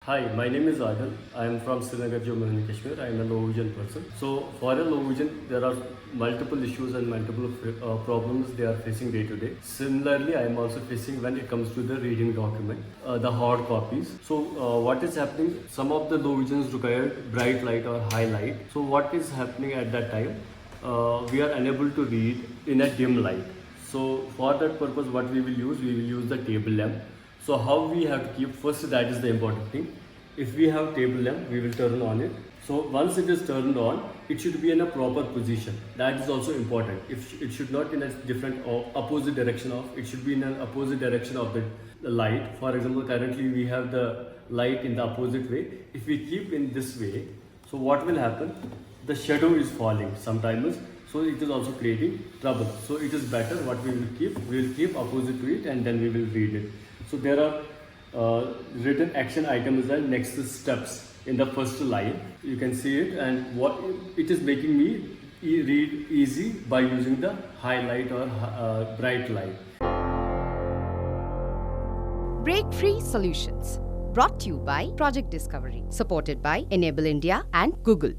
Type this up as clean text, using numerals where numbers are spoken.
Hi, my name is Adil. I am from Srinagar, Jammu and Kashmir. I am a low vision person. So, for a low vision, there are multiple issues and multiple problems they are facing day to day. Similarly, I am also facing when it comes to the reading document, the hard copies. So, what is happening? Some of the low visions require bright light or high light. So, what is happening at that time? We are unable to read in a dim light. So, for that purpose, what we will use the table lamp. So how we have to keep, first that is the important thing. If we have table lamp, we will turn on it. So once it is turned on, it should be in a proper position. That is also important. If it should not in a different or opposite direction of, it should be in an opposite direction of the light. For example, currently we have the light in the opposite way. If we keep in this way, so what will happen? The shadow is falling sometimes. So it is also creating trouble. So it is better what we will keep opposite to it and then we will read it. So there are written action items and next steps in the first line. You can see it, and what it is making me read easy by using the highlight or bright light. Breakfreesolutions, brought to you by Project Discovery, supported by Enable India and Google.